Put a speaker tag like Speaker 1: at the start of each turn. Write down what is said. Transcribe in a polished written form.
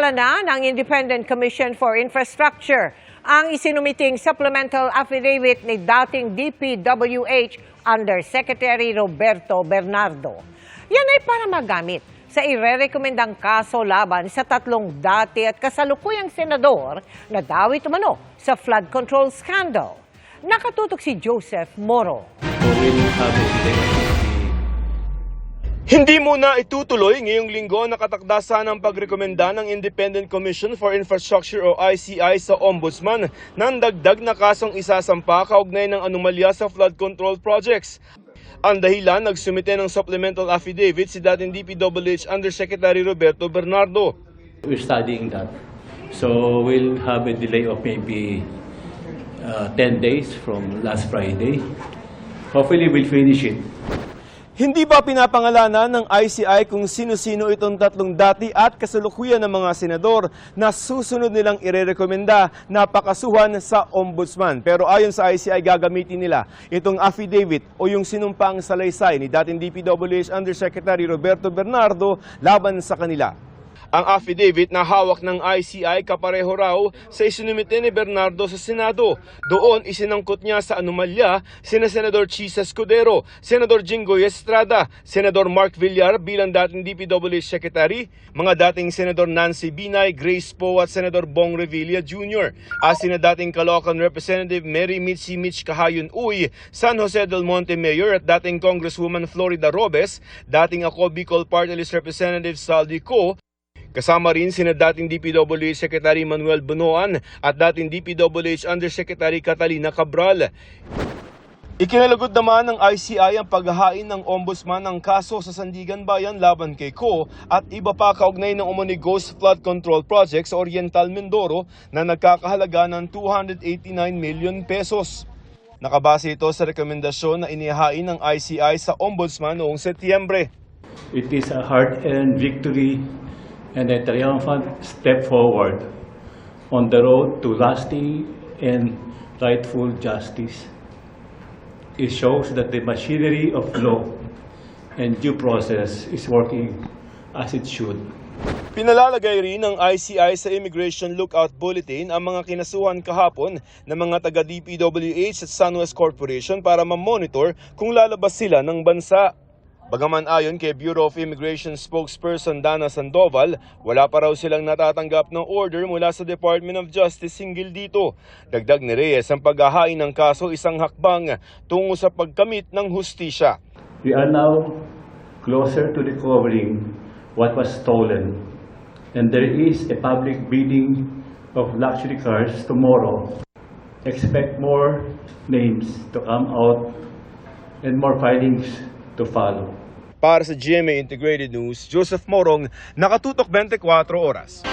Speaker 1: Pinag-aralan na ng Independent Commission for Infrastructure ang isinumiting supplemental affidavit ni dating DPWH Undersecretary Roberto Bernardo. Yan ay para magamit sa irerekomendang kaso laban sa tatlong dati at kasalukuyang senador na dawit umano sa flood control scandal. Nakatutok si Joseph Moro.
Speaker 2: Hindi muna itutuloy ngayong linggo nakatakdasa ng pagrekomenda ng Independent Commission for Infrastructure o ICI sa Ombudsman ng dagdag na kasong isasampa kaugnay ng anomalya sa flood control projects. Ang dahilan, nagsumite ng supplemental affidavit si dating DPWH Undersecretary Roberto Bernardo.
Speaker 3: We're studying that. So we'll have a delay of maybe 10 days from last Friday. Hopefully we'll finish it.
Speaker 2: Hindi ba pinapangalanan ng ICI kung sino-sino itong tatlong dati at kasalukuyan ng mga senador na susunod nilang irerekomenda na pakasuhan sa Ombudsman? Pero ayon sa ICI, gagamitin nila itong affidavit o yung sinumpaang salaysay ni dating DPWH Undersecretary Roberto Bernardo laban sa kanila. Ang affidavit na hawak ng ICI kapareho raw sa isinumite ni Bernardo sa Senado. Doon isinangkot niya sa anomalya sina Senador Chisa Escudero, Senador Jinggoy Estrada, Senador Mark Villar bilang dating DPWH Secretary, mga dating Senador Nancy Binay, Grace Poe at Senador Bong Revilla Jr. As sina dating Caloocan Representative Mary Mitzi Mitch Cahayon Uy, San Jose del Monte Mayor at dating Congresswoman Florida Robes, dating Ako Bicol Party List Representative Saldi Co, kasama rin sina dating DPWH Secretary Manuel Bunoan at dating DPWH Undersecretary Catalina Cabral. Ikinalugod naman ng ICI ang paghahain ng Ombudsman ng kaso sa Sandigan Bayan laban kay Co at iba pa kaugnay ng umano'y Ghost Flood Control Project sa Oriental Mindoro na nagkakahalaga ng 289 million pesos. Nakabase ito sa rekomendasyon na inihain ng ICI sa Ombudsman noong Setyembre.
Speaker 3: It is a hard-earned victory and a triumphant step forward on the road to lasting and rightful justice. It shows that the machinery of law and due process is working as it should.
Speaker 2: Pinalalagay rin ng ICI sa Immigration Lookout Bulletin ang mga kinasuhan kahapon ng mga taga-DPWH at SunWest Corporation para ma-monitor kung lalabas sila ng bansa. Bagaman ayon kay Bureau of Immigration spokesperson Dana Sandoval, wala pa raw silang natatanggap ng order mula sa Department of Justice hinggil dito. Dagdag ni Reyes, ang paghahain ng kaso isang hakbang tungo sa pagkamit ng hustisya.
Speaker 3: We are now closer to recovering what was stolen, and there is a public bidding of luxury cars tomorrow. Expect more names to come out and more findings to follow.
Speaker 2: Para sa GMA Integrated News, Joseph Morong, Nakatutok 24 Oras.